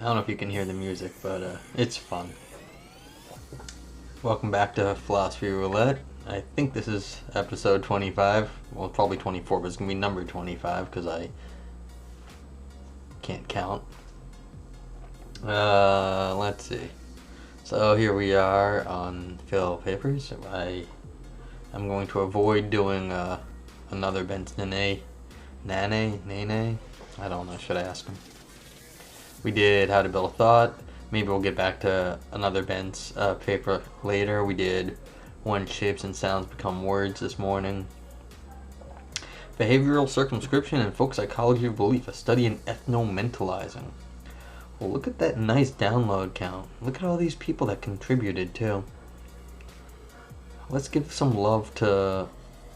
I don't know if you can hear the music, but it's fun. Welcome back to Philosophy Roulette. I think this is episode 25. Well, probably 24, but it's going to be number 25 because I can't count. Let's see. So here we are on Phil Papers. I'm going to avoid doing another Ben's Nene. I don't know, should I ask him? We did How to Build a Thought. Maybe we'll get back to another Ben's paper later. We did When Shapes and Sounds Become Words this morning. Behavioral Circumscription and Folk Psychology of Belief, a study in Ethno-Mentalizing. Well, look at that nice download count. Look at all these people that contributed too. Let's give some love to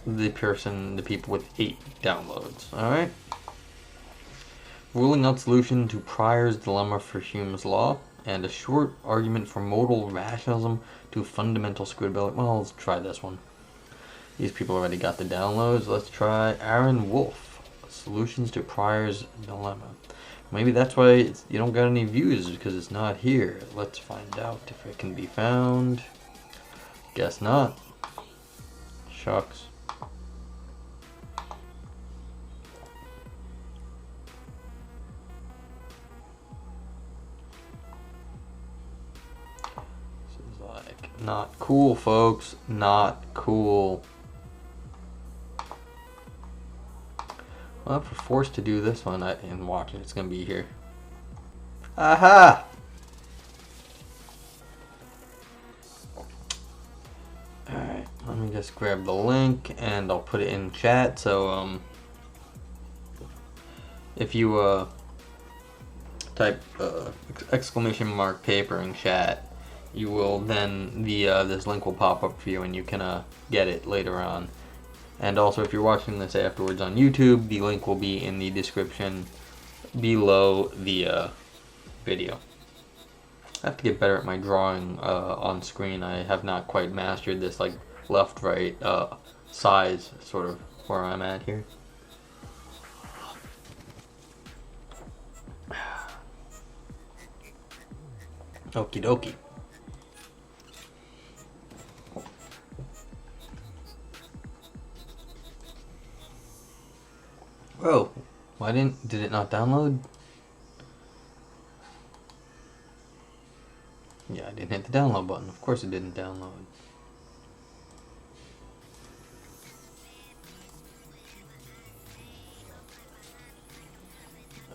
the people with 8 downloads, alright? Ruling out solution to Pryor's dilemma for Hume's law, and a short argument from modal rationalism to fundamental scrutability. Well, let's try this one. These people already got the downloads. Let's try Aaron Wolf, solutions to Pryor's dilemma. Maybe that's why you don't got any views, because it's not here. Let's find out if it can be found. Guess not. Shucks. Not cool, folks. Not cool. Well, if we're forced to do this one, and watch it, it's gonna be here. Aha! Alright, let me just grab the link and I'll put it in chat. So, if you type exclamation mark paper in chat, you will then this link will pop up for you and you can get it later on. And also, if you're watching this afterwards on YouTube, the link will be in the description below the video. I have to get better at my drawing on screen. I have not quite mastered this like left-right size sort of where I'm at here. Okie dokie. Oh, did it not download? Yeah, I didn't hit the download button. Of course it didn't download.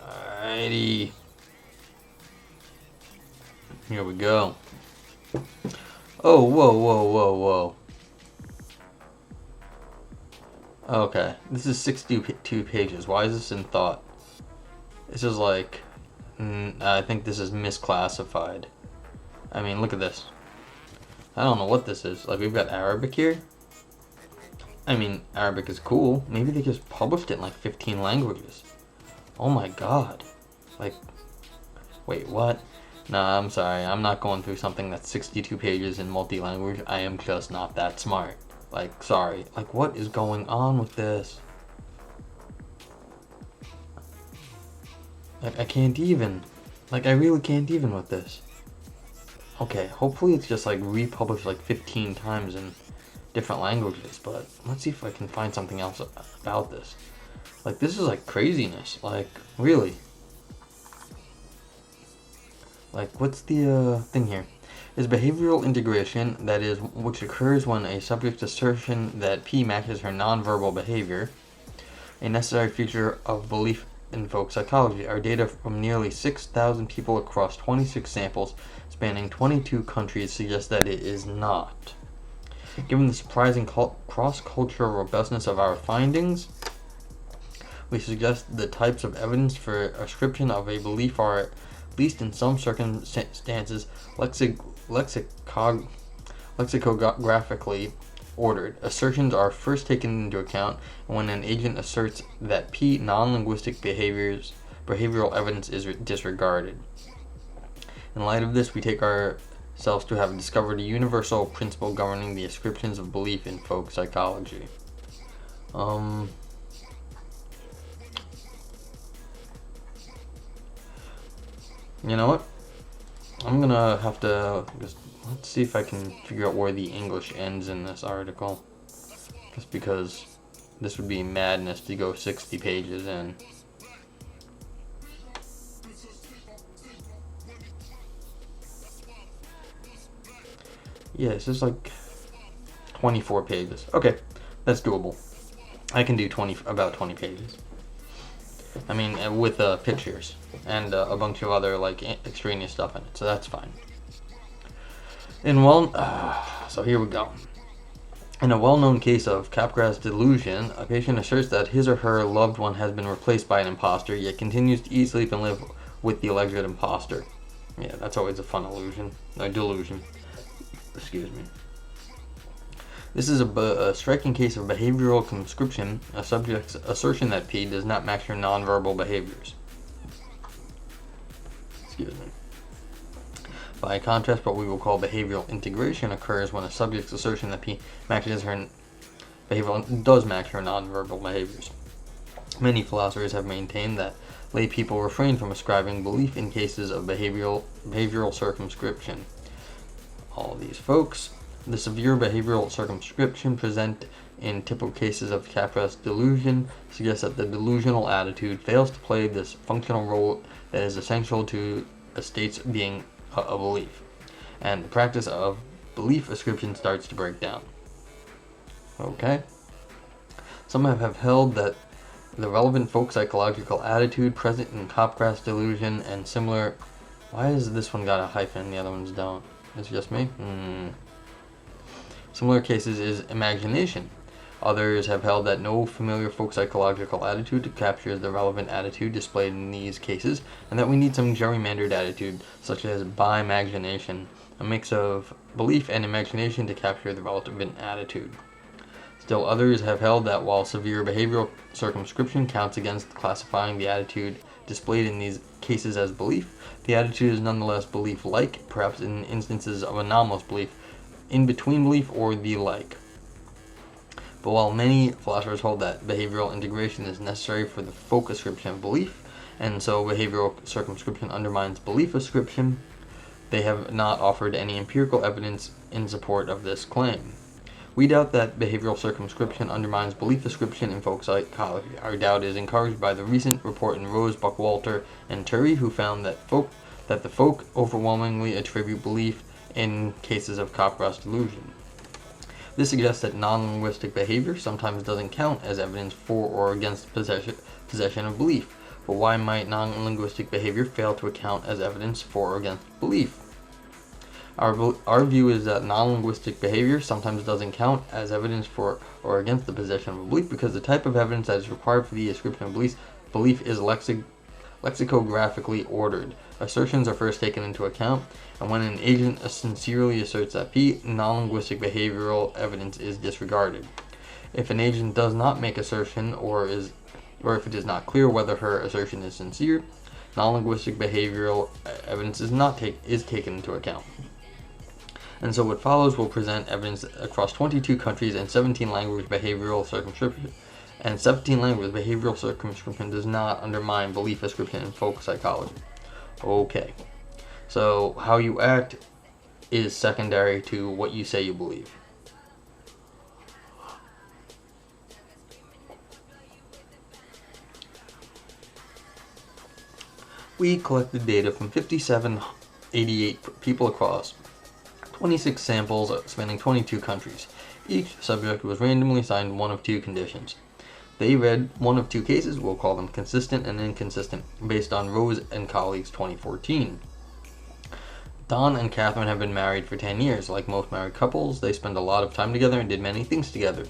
Alrighty. Here we go. Oh, whoa. Okay, this is 62 pages. Why is this in thought? This is like, I think this is misclassified. I mean, look at this. I don't know what this is. Like, we've got Arabic here. I mean, Arabic is cool. Maybe they just published it in like 15 languages. Oh my god. Like, wait, what? Nah, I'm sorry. I'm not going through something that's 62 pages in multi-language. I am just not that smart. Like, sorry. Like, what is going on with this? Like, I can't even. Like, I really can't even with this. Okay, hopefully it's just, like, republished, like, 15 times in different languages. But let's see if I can find something else about this. Like, this is, like, craziness. Like, really. Like, what's the thing here? Is behavioral integration, that is, which occurs when a subject's assertion that P matches her nonverbal behavior, a necessary feature of belief in folk psychology. Our data from nearly 6,000 people across 26 samples spanning 22 countries suggests that it is not. Given the surprising cross-cultural robustness of our findings, we suggest the types of evidence for ascription of a belief are, at least in some circumstances, lexicographically ordered. Assertions are first taken into account when an agent asserts that P non-linguistic behavioral evidence is disregarded. In light of this, we take ourselves to have discovered a universal principle governing the ascriptions of belief in folk psychology. You know what? I'm gonna have to just, let's see if I can figure out where the English ends in this article. Just because this would be madness to go 60 pages in. Yeah, it's just like 24 pages. Okay, that's doable. I can do about 20 pages. I mean, with pictures and a bunch of other like extraneous stuff in it, so that's fine. So here we go. In a well-known case of Capgras delusion, a patient asserts that his or her loved one has been replaced by an imposter, yet continues to eat, sleep, and live with the alleged imposter. Yeah, that's always a fun delusion. Excuse me. This is a striking case of behavioral conscription, a subject's assertion that P does not match her nonverbal behaviors. Excuse me. By contrast, what we will call behavioral integration occurs when a subject's assertion that P matches her does match her nonverbal behaviors. Many philosophers have maintained that lay people refrain from ascribing belief in cases of behavioral circumscription. All of these folks, the severe behavioral circumscription present in typical cases of Capgras delusion suggests that the delusional attitude fails to play this functional role that is essential to a state's being a belief, and the practice of belief ascription starts to break down. Okay. Some have held that the relevant folk psychological attitude present in Capgras delusion and similar. Why has this one got a hyphen and the other ones don't? Is it just me? Similar cases is imagination. Others have held that no familiar folk psychological attitude captures the relevant attitude displayed in these cases, and that we need some gerrymandered attitude, such as bi-imagination, a mix of belief and imagination to capture the relevant attitude. Still others have held that while severe behavioral circumscription counts against classifying the attitude displayed in these cases as belief, the attitude is nonetheless belief-like, perhaps in instances of anomalous belief, in between belief, or the like. But while many philosophers hold that behavioral integration is necessary for the folk ascription of belief, and so behavioral circumscription undermines belief ascription, they have not offered any empirical evidence in support of this claim. We doubt that behavioral circumscription undermines belief ascription in folk psychology. Our doubt is encouraged by the recent report in Rose, Buckwalter, and Turry, who found that the folk overwhelmingly attribute belief in cases of Capgras delusion. This suggests that non-linguistic behavior sometimes doesn't count as evidence for or against possession of belief. But why might non-linguistic behavior fail to account as evidence for or against belief? Our view is that non-linguistic behavior sometimes doesn't count as evidence for or against the possession of a belief because the type of evidence that is required for the ascription of belief is lexicographically ordered. Assertions are first taken into account, and when an agent sincerely asserts that P, non-linguistic behavioral evidence is disregarded. If an agent does not make assertion, or if it is not clear whether her assertion is sincere, non-linguistic behavioral evidence is taken into account. And so what follows will present evidence across 22 countries and 17 languages behavioral circumscription. And 17 languages behavioral circumscription does not undermine belief ascription in folk psychology. Okay. So how you act is secondary to what you say you believe. We collected data from 5,788 people across 26 samples spanning 22 countries. Each subject was randomly assigned one of two conditions. They read one of two cases, we'll call them consistent and inconsistent, based on Rose and colleagues 2014. Don and Catherine have been married for 10 years. Like most married couples, they spend a lot of time together and did many things together.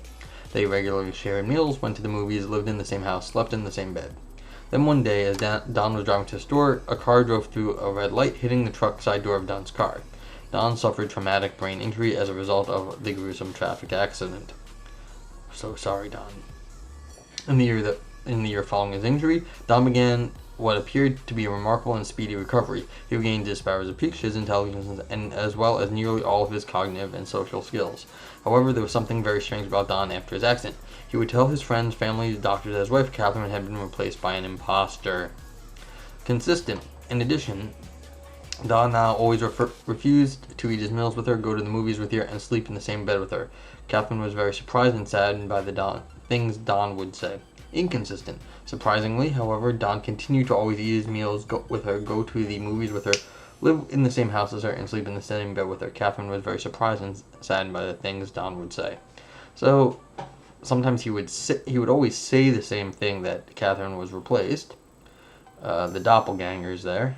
They regularly shared meals, went to the movies, lived in the same house, slept in the same bed. Then one day, as Don was driving to the store, a car drove through a red light, hitting the truck side door of Don's car. Don suffered traumatic brain injury as a result of the gruesome traffic accident. So sorry, Don. In the year following his injury, Don began what appeared to be a remarkable and speedy recovery. He regained his powers of speech, his intelligence, and as well as nearly all of his cognitive and social skills. However, there was something very strange about Don after his accident. He would tell his friends, family, doctors that his wife, Catherine, had been replaced by an imposter. Consistent. In addition, Don now always refused to eat his meals with her, go to the movies with her, and sleep in the same bed with her. Catherine was very surprised and saddened by the things Don would say. Inconsistent. Surprisingly, however, Don continued to always eat his meals with her, go to the movies with her, live in the same house as her, and sleep in the same bed with her. Catherine was very surprised and saddened by the things Don would say. So, sometimes he would always say the same thing, that Catherine was replaced. The doppelganger's there.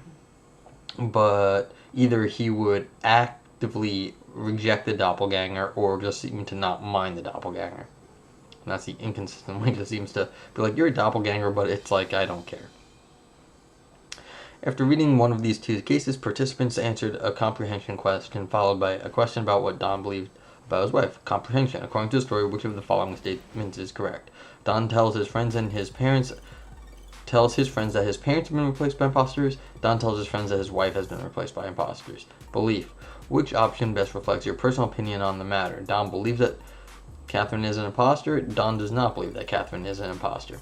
But either he would actively reject the doppelganger or just seem to not mind the doppelganger. And that's the inconsistent way. Just seems to be like, you're a doppelganger, but it's like, I don't care. After reading one of these two cases, participants answered a comprehension question followed by a question about what Don believed about his wife. Comprehension. According to the story, which of the following statements is correct? Don tells his friends that his parents have been replaced by imposters. Don tells his friends that his wife has been replaced by imposters. Belief. Which option best reflects your personal opinion on the matter? Don believes that Catherine is an imposter. Don does not believe that Catherine is an imposter.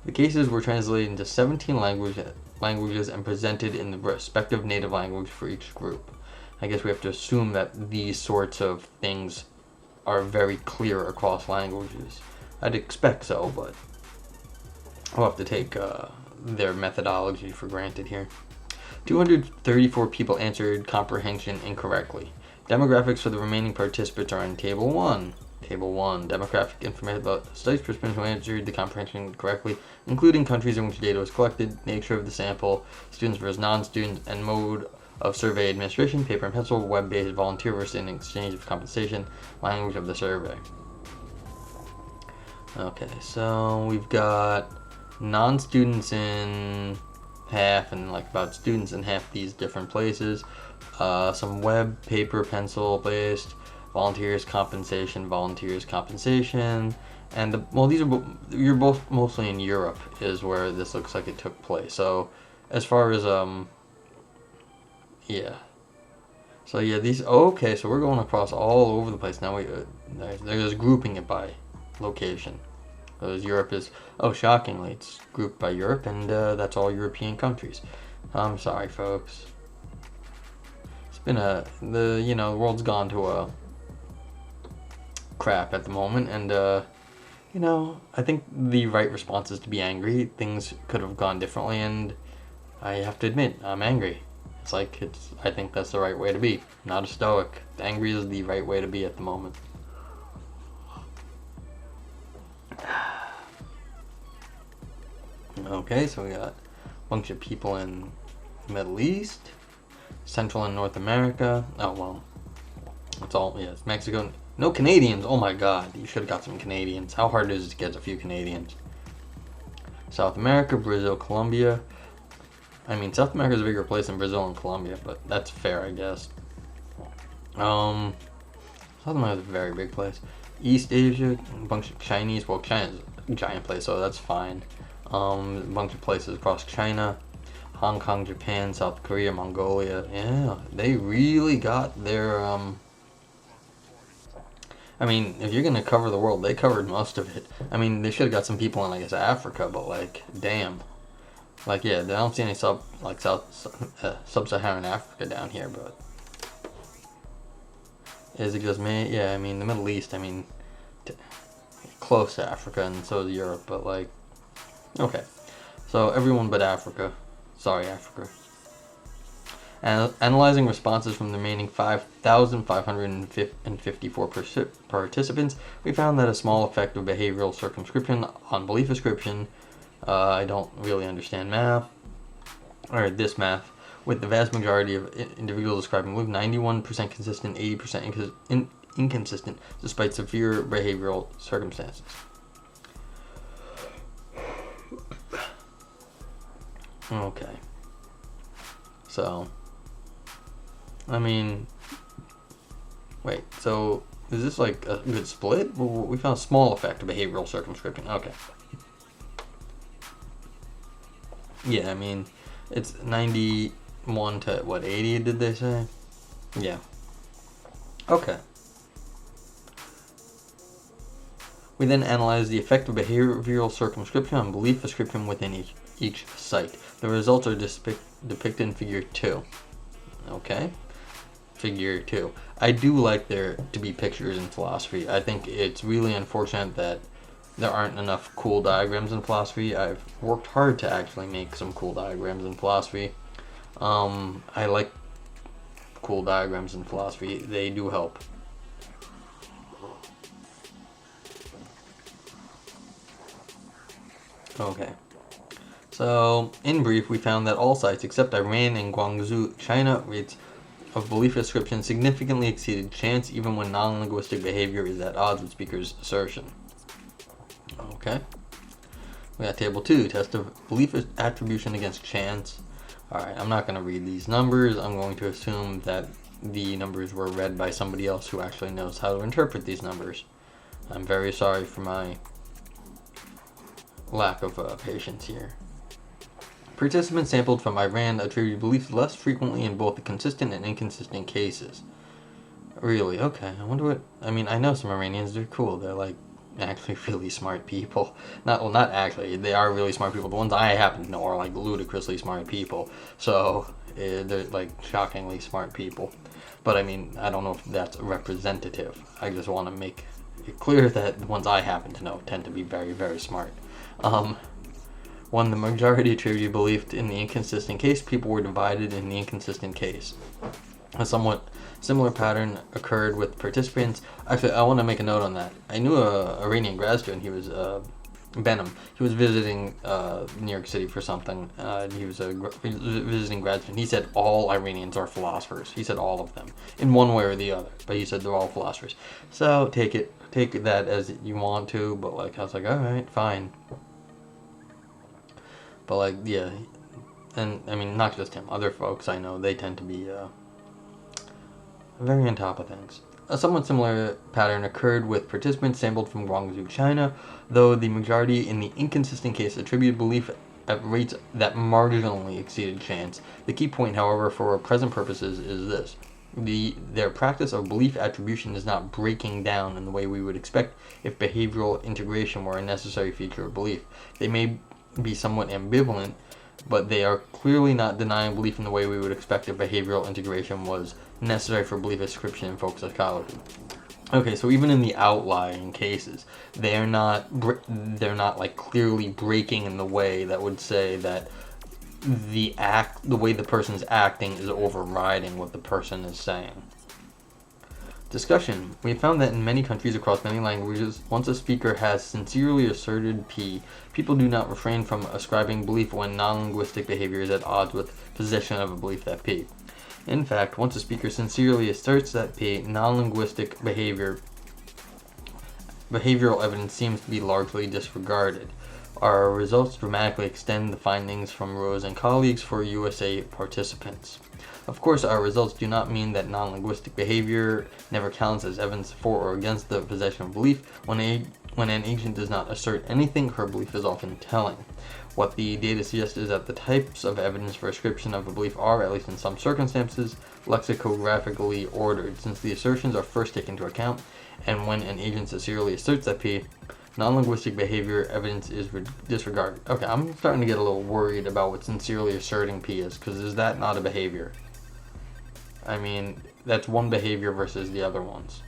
The cases were translated into 17 languages and presented in the respective native language for each group. I guess we have to assume that these sorts of things are very clear across languages. I'd expect so, but I'll have to take their methodology for granted here. 234 people answered comprehension incorrectly. Demographics for the remaining participants are in Table 1. Table 1. Demographic information about studies participants who answered the comprehension correctly, including countries in which data was collected, nature of the sample, students versus non-students, and mode of survey administration, paper and pencil, web-based, volunteer versus in exchange of compensation, language of the survey. Okay, so we've got non-students in half and like about students in half these different places. Some web, paper, pencil based, volunteers compensation, and you're both mostly in Europe is where this looks like it took place. So as far as these okay, so we're going across all over the place now. They're just grouping it by location. Because Europe is, shockingly, it's grouped by Europe, and that's all European countries. I'm sorry, folks. It's been the world's gone to a crap at the moment, and I think the right response is to be angry. Things could have gone differently, and I have to admit, I'm angry. I think that's the right way to be. Not a stoic. Angry is the right way to be at the moment. Okay, so we got a bunch of people in the Middle East, Central and North America. Oh, well, it's Mexico. No Canadians. Oh my God, you should have got some Canadians. How hard is it to get a few Canadians? South America, Brazil, Colombia. I mean, South America is a bigger place than Brazil and Colombia, but that's fair, I guess. South America is a very big place. East Asia, a bunch of Chinese. Well, China's a giant place, so that's fine. A bunch of places across China, Hong Kong, Japan, South Korea, Mongolia. Yeah, they really got their, I mean, if you're gonna cover the world, they covered most of it. I mean, they should have got some people in, I guess, Africa, but damn. I don't see any sub-Saharan Africa down here, but is it just me? Yeah, I mean, the Middle East, close to Africa, and so is Europe, but okay. So everyone but Africa. Sorry, Africa. And analyzing responses from the remaining 5,554 participants, we found that a small effect of behavioral circumscription on belief ascription. I don't really understand math, or this math, with the vast majority of individuals describing belief, 91% consistent, 80% inconsistent, despite severe behavioral circumstances. Okay. So, wait, so is this a good split? We found a small effect of behavioral circumscription. Okay. Yeah, it's 91 to, 80 did they say? Yeah. Okay. We then analyzed the effect of behavioral circumscription on belief ascription within each site. The results are depicted in Figure 2. Okay. Figure 2. I do like there to be pictures in philosophy. I think it's really unfortunate that there aren't enough cool diagrams in philosophy. I've worked hard to actually make some cool diagrams in philosophy. I like cool diagrams in philosophy. They do help. Okay. So, in brief, we found that all sites except Iran and Guangzhou, China, rates of belief ascription significantly exceeded chance even when non-linguistic behavior is at odds with speaker's assertion. Okay. We got table 2, test of belief attribution against chance. Alright, I'm not going to read these numbers. I'm going to assume that the numbers were read by somebody else who actually knows how to interpret these numbers. I'm very sorry for my lack of patience here. Participants sampled from Iran attributed beliefs less frequently in both the consistent and inconsistent cases. Really? Okay. I wonder what... I mean, I know some Iranians. They're cool. They're, like, actually really smart people. Not actually. They are really smart people. The ones I happen to know are, like, ludicrously smart people. So, they're, like, shockingly smart people. But, I mean, I don't know if that's representative. I just want to make it clear that the ones I happen to know tend to be very, very smart. When the majority attributed belief in the inconsistent case, people were divided in the inconsistent case. A somewhat similar pattern occurred with participants. Actually, I want to make a note on that. I knew a Iranian grad student. He was Benham. He was visiting New York City for something. He was visiting grad student. He said all Iranians are philosophers. He said all of them, in one way or the other. But he said they're all philosophers. So take that as you want to. But like I was like, all right, fine. But like, yeah, and I mean, not just him. Other folks I know, they tend to be very on top of things. A somewhat similar pattern occurred with participants sampled from Guangzhou, China, though the majority in the inconsistent case attributed belief at rates that marginally exceeded chance. The key point, however, for present purposes is this. Their practice of belief attribution is not breaking down in the way we would expect if behavioral integration were a necessary feature of belief. They may be somewhat ambivalent, but they are clearly not denying belief in the way we would expect if behavioral integration was necessary for belief ascription in folk psychology. Okay, so even in the outlying cases, they're not like clearly breaking in the way that would say that the way the person's acting is overriding what the person is saying. Discussion. We found that in many countries across many languages, once a speaker has sincerely asserted P, people do not refrain from ascribing belief when non-linguistic behavior is at odds with possession of a belief that P. In fact, once a speaker sincerely asserts that P, non-linguistic behavioral evidence seems to be largely disregarded. Our results dramatically extend the findings from Rose and colleagues for USA participants. Of course, our results do not mean that non-linguistic behavior never counts as evidence for or against the possession of belief. When an agent does not assert anything, her belief is often telling. What the data suggests is that the types of evidence for ascription of a belief are, at least in some circumstances, lexicographically ordered, since the assertions are first taken into account, and when an agent sincerely asserts that P, non-linguistic behavior evidence is disregarded. Okay, I'm starting to get a little worried about what sincerely asserting P is, because is that not a behavior? I mean, that's one behavior versus the other ones.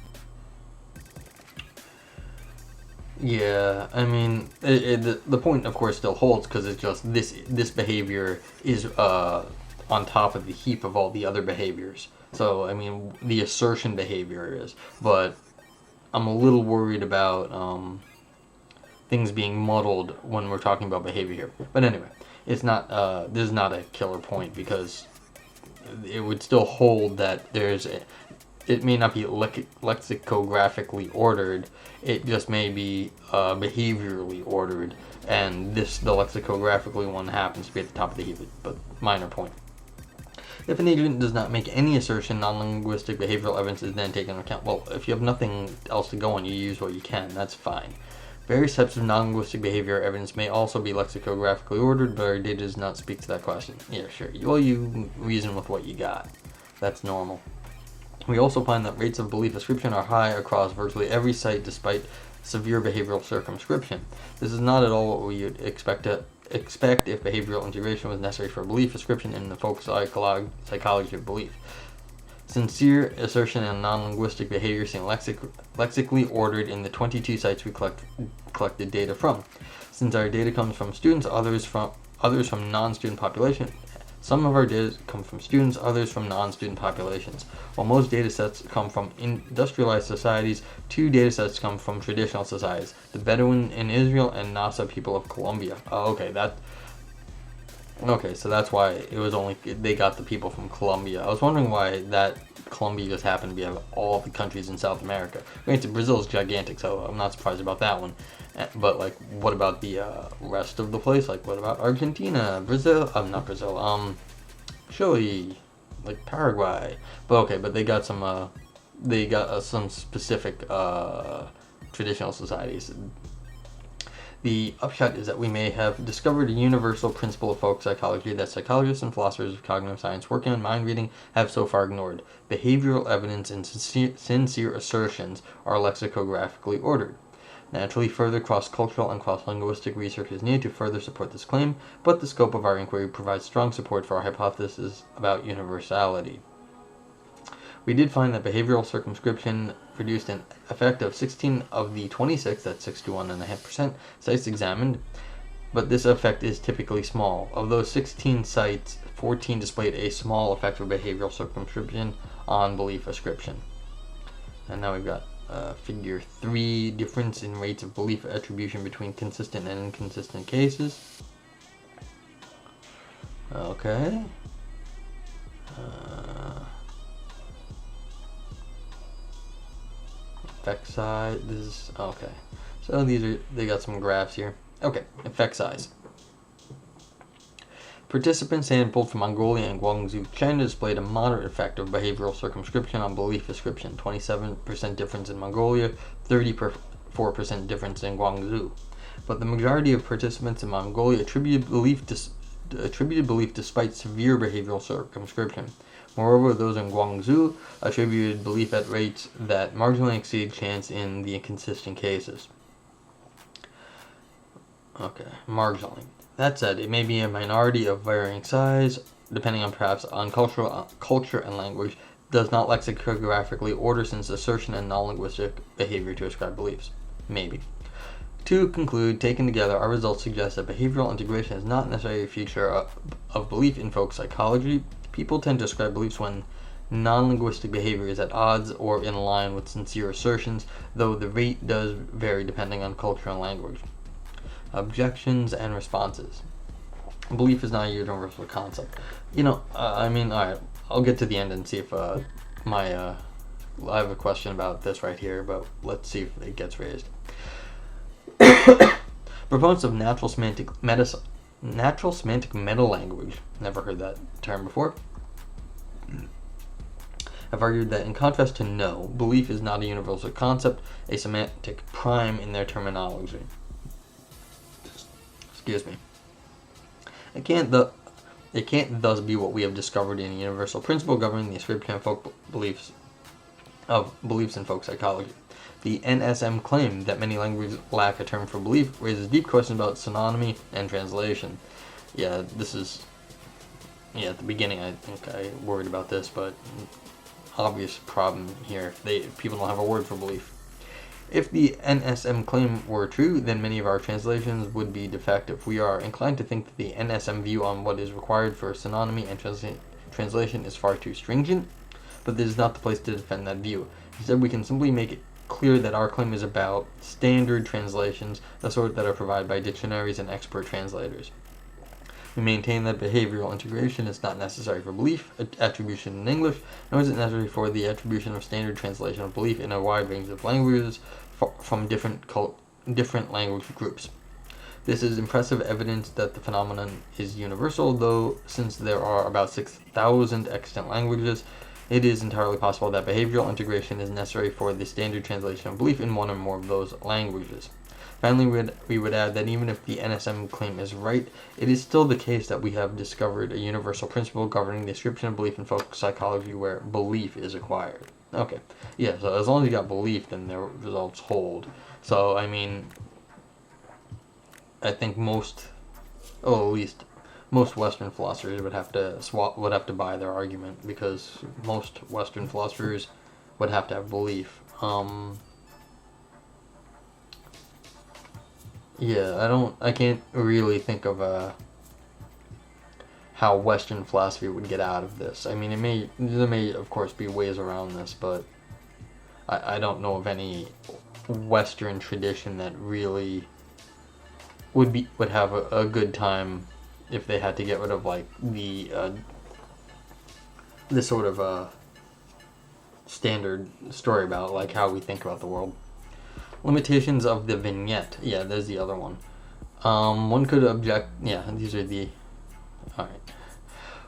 Yeah, I mean, the point, of course, still holds, because it's just this behavior is on top of the heap of all the other behaviors. So, I mean, the assertion behavior is, but I'm a little worried about things being muddled when we're talking about behavior here. But anyway, it's not. This is not a killer point, because it would still hold that it may not be lexicographically ordered. It just may be behaviorally ordered, and the lexicographically one happens to be at the top of the heap. But minor point. If an agent does not make any assertion, non-linguistic behavioral evidence is then taken into account. Well, if you have nothing else to go on, you use what you can. That's fine. Various types of non-linguistic behavior evidence may also be lexicographically ordered, but our data does not speak to that question. Yeah, sure. Well, you reason with what you got. That's normal. We also find that rates of belief ascription are high across virtually every site despite severe behavioral circumscription. This is not at all what we would expect to expect if behavioral integration was necessary for belief ascription in the folk psychology of belief. Sincere assertion and non-linguistic behavior seem lexically ordered in the 22 sites we collected data from. Since our data comes from students, others from non-student population, some of our data come from students, others from non-student populations. While most data sets come from industrialized societies, 2 data sets come from traditional societies, the Bedouin in Israel and Nasa people of Colombia. Oh, okay, so that's why it was only, they got the people from Colombia. I was wondering why that Colombia just happened to be of all the countries in South America. Granted, Brazil is gigantic, so I'm not surprised about that one. But, like, what about the rest of the place? Like, what about Argentina, Brazil, not Brazil, Chile, like Paraguay. But they got some, some specific traditional societies. The upshot is that we may have discovered a universal principle of folk psychology that psychologists and philosophers of cognitive science working on mind reading have so far ignored. Behavioral evidence and sincere assertions are lexicographically ordered. Naturally, further cross-cultural and cross-linguistic research is needed to further support this claim, but the scope of our inquiry provides strong support for our hypothesis about universality. We did find that behavioral circumscription produced an effect of 16 of the 26, that's 61.5%, sites examined, but this effect is typically small. Of those 16 sites, 14 displayed a small effect of behavioral circumscription on belief ascription. And now we've got figure 3, difference in rates of belief attribution between consistent and inconsistent cases. Okay. Effect size, this is, okay. So they got some graphs here. Okay, effect size. Participants sampled from Mongolia and Guangzhou, China displayed a moderate effect of behavioral circumscription on belief ascription, 27% difference in Mongolia, 34% difference in Guangzhou. But the majority of participants in Mongolia attributed belief despite severe behavioral circumscription. Moreover, those in Guangzhou attributed belief at rates that marginally exceed chance in the inconsistent cases. Okay, marginally. That said, it may be a minority of varying size, depending on perhaps on culture and language, does not lexicographically order since assertion and non-linguistic behavior to ascribe beliefs. Maybe. To conclude, taken together, our results suggest that behavioral integration is not necessarily a feature of belief in folk psychology. People tend to ascribe beliefs when non-linguistic behavior is at odds or in line with sincere assertions, though the rate does vary depending on culture and language. Objections and responses. Belief is not a universal concept. Alright, I'll get to the end and see if I have a question about this right here, but let's see if it gets raised. Proponents of natural semantic meta-language, never heard that term before, have argued that in contrast to know, belief is not a universal concept, a semantic prime in their terminology. Excuse me. It can't thus be what we have discovered in a universal principle governing the ascription of beliefs in folk psychology. The NSM claim that many languages lack a term for belief raises deep questions about synonymy and translation. At the beginning I think I worried about this, but obvious problem here if people don't have a word for belief. If the NSM claim were true, then many of our translations would be defective. We are inclined to think that the NSM view on what is required for synonymy and translation is far too stringent, but this is not the place to defend that view. Instead, we can simply make it clear that our claim is about standard translations, the sort that are provided by dictionaries and expert translators. We maintain that behavioral integration is not necessary for belief attribution in English, nor is it necessary for the attribution of standard translation of belief in a wide range of languages from different language groups. This is impressive evidence that the phenomenon is universal, though since there are about 6,000 extant languages, it is entirely possible that behavioral integration is necessary for the standard translation of belief in one or more of those languages. Finally, we would add that even if the NSM claim is right, it is still the case that we have discovered a universal principle governing the ascription of belief in folk psychology where belief is acquired. Okay, yeah, so as long as you got belief, then the results hold. So, I think most Oh, at least most Western philosophers would have to buy their argument, because most Western philosophers would have to have belief. Yeah, I can't really think of how Western philosophy would get out of this. I mean, there may of course be ways around this, but I don't know of any Western tradition that really would have a good time if they had to get rid of like the sort of standard story about like how we think about the world. Limitations of the vignette. Yeah, there's the other one. One could object. Yeah, these are the. All right.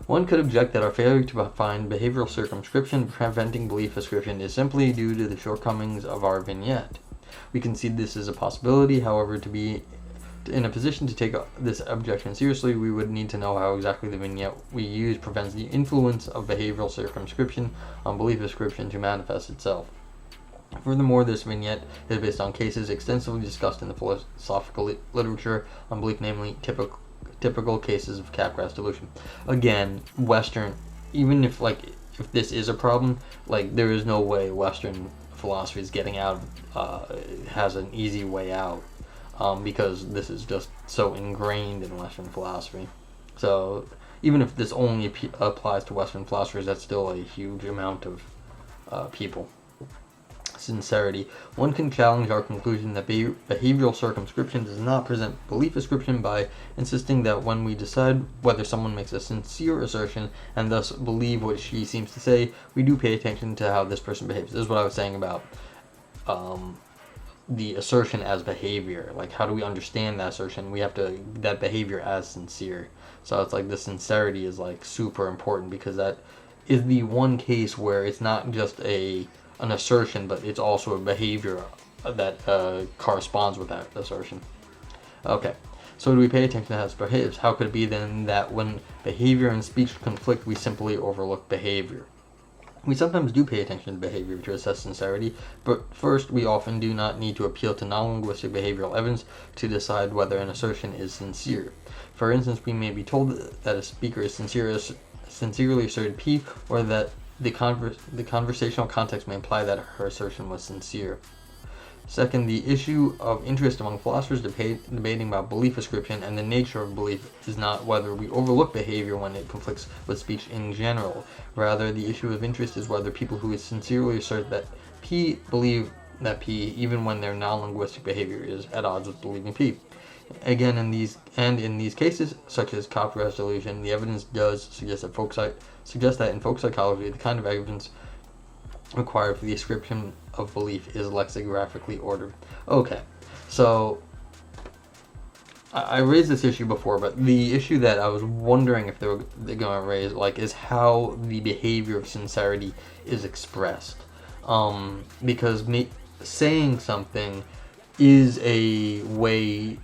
One could object that our failure to find behavioral circumscription preventing belief ascription is simply due to the shortcomings of our vignette. We concede this is a possibility. However, to be in a position to take this objection seriously, we would need to know how exactly the vignette we use prevents the influence of behavioral circumscription on belief ascription to manifest itself. Furthermore, this vignette is based on cases extensively discussed in the philosophical literature on belief, namely typical cases of Capgras delusion. Again, Western, even if this is a problem, like there is no way Western philosophy is getting out has an easy way out, because this is just so ingrained in Western philosophy. So even if this only applies to Western philosophers, that's still a huge amount of people. Sincerity. One can challenge our conclusion that behavioral circumscription does not present belief ascription by insisting that when we decide whether someone makes a sincere assertion and thus believe what she seems to say, we do pay attention to how this person behaves. This is what I was saying about the assertion as behavior. Like, how do we understand that assertion? We have to that behavior as sincere. So it's like the sincerity is like super important, because that is the one case where it's not just an assertion, but it's also a behavior that corresponds with that assertion. Okay, so do we pay attention to how it behaves? How could it be then that when behavior and speech conflict, we simply overlook behavior? We sometimes do pay attention to behavior to assess sincerity, but first, we often do not need to appeal to non-linguistic behavioral evidence to decide whether an assertion is sincere. For instance, we may be told that a speaker is sincerely asserted P, or that the conversational context may imply that her assertion was sincere. Second, the issue of interest among philosophers debating about belief ascription and the nature of belief is not whether we overlook behavior when it conflicts with speech in general. Rather, the issue of interest is whether people who sincerely assert that P believe that P, even when their non-linguistic behavior is at odds with believing P. Again, in these cases, such as Capgras delusion, the evidence does suggest that in folk psychology, the kind of evidence required for the ascription of belief is lexicographically ordered. Okay, so I raised this issue before, but the issue that I was wondering if they're going to raise, is how the behavior of sincerity is expressed. Because saying something is a way.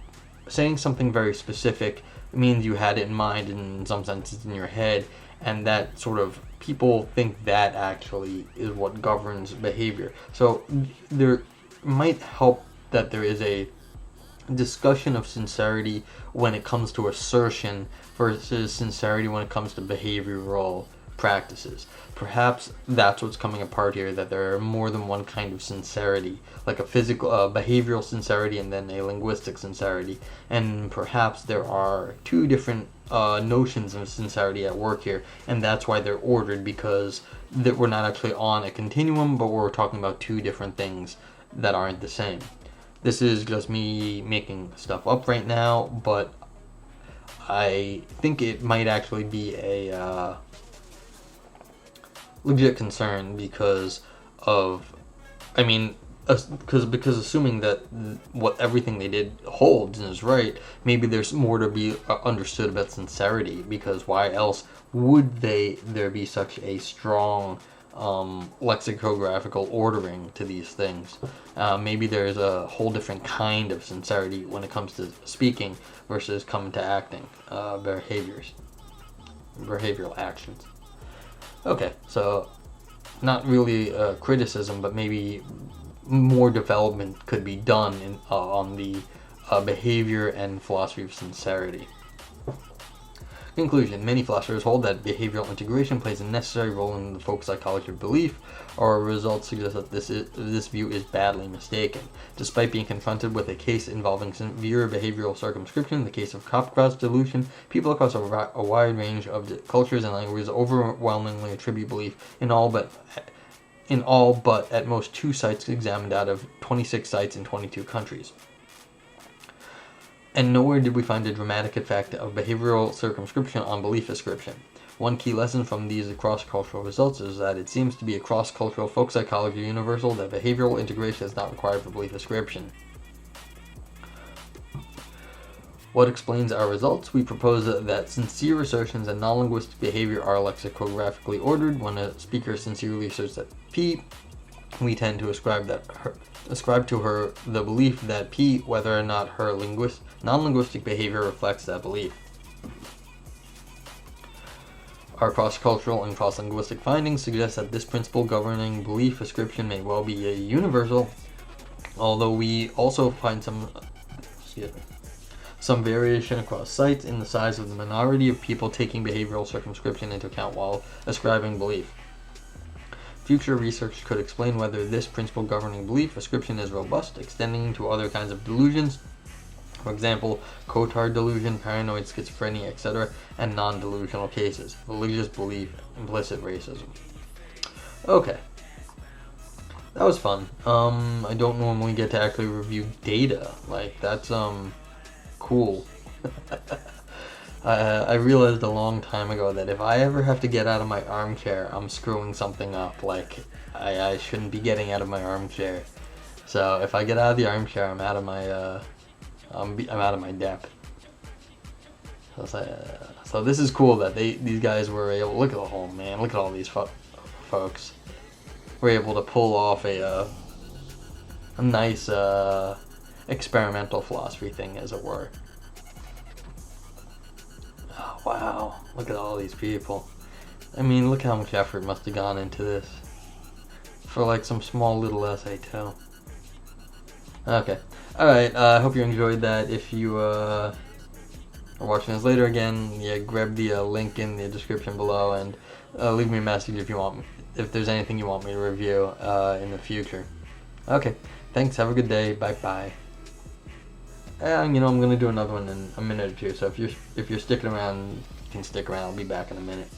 Saying something very specific means you had it in mind, and in some sense it's in your head, and that sort of people think that actually is what governs behavior. So there might help that there is a discussion of sincerity when it comes to assertion versus sincerity when it comes to behavioral practices. Perhaps that's what's coming apart here, that there are more than one kind of sincerity, like a physical, behavioral sincerity and then a linguistic sincerity. And perhaps there are two different notions of sincerity at work here, and that's why they're ordered, because we're not actually on a continuum, but we're talking about two different things that aren't the same. This is just me making stuff up right now, but I think it might actually be a legit concern because assuming that everything they did holds and is right, maybe there's more to be understood about sincerity, because why else would there be such a strong lexicographical ordering to these things? Maybe there's a whole different kind of sincerity when it comes to speaking versus coming to acting, behavioral actions. Okay, so not really a criticism, but maybe more development could be done on the behavior and philosophy of sincerity. Conclusion. Many philosophers hold that behavioral integration plays a necessary role in the folk psychology of belief. Our results suggest that this view is badly mistaken. Despite being confronted with a case involving severe behavioral circumscription, the case of Capgras delusion, people across a wide range of cultures and languages overwhelmingly attribute belief in all but at most 2 sites examined out of 26 sites in 22 countries. And nowhere did we find a dramatic effect of behavioral circumscription on belief ascription. One key lesson from these cross-cultural results is that it seems to be a cross-cultural folk psychology universal that behavioral integration is not required for belief ascription. What explains our results? We propose that sincere assertions and non-linguistic behavior are lexicographically ordered. When a speaker sincerely asserts that P, we tend to ascribe to her the belief that P, whether or not her non-linguistic behavior reflects that belief. Our cross-cultural and cross-linguistic findings suggest that this principle governing belief ascription may well be a universal, although we also find some variation across sites in the size of the minority of people taking behavioral circumscription into account while ascribing belief. Future research could explain whether this principle governing belief ascription is robust, extending to other kinds of delusions, for example, Cotard delusion, paranoid schizophrenia, etc., and non-delusional cases, religious belief, implicit racism. Okay. That was fun. I don't normally get to actually review data. Like, that's, cool. I realized a long time ago that if I ever have to get out of my armchair, I'm screwing something up. Like, I shouldn't be getting out of my armchair. So if I get out of the armchair, I'm out of my I'm out of my depth. So this is cool that these guys were able. Look at the whole man. Look at all these folks. Were able to pull off a nice experimental philosophy thing, as it were. Oh, wow, look at all these people. I mean, look how much effort must have gone into this for like some small little essay too. Okay, alright, I hope you enjoyed that. If you are watching this later again, yeah, grab the link in the description below and leave me a message if there's anything you want me to review in the future. Okay, thanks, have a good day, bye. And I'm gonna do another one in a minute or two, so if you're sticking around, you can stick around. I'll be back in a minute.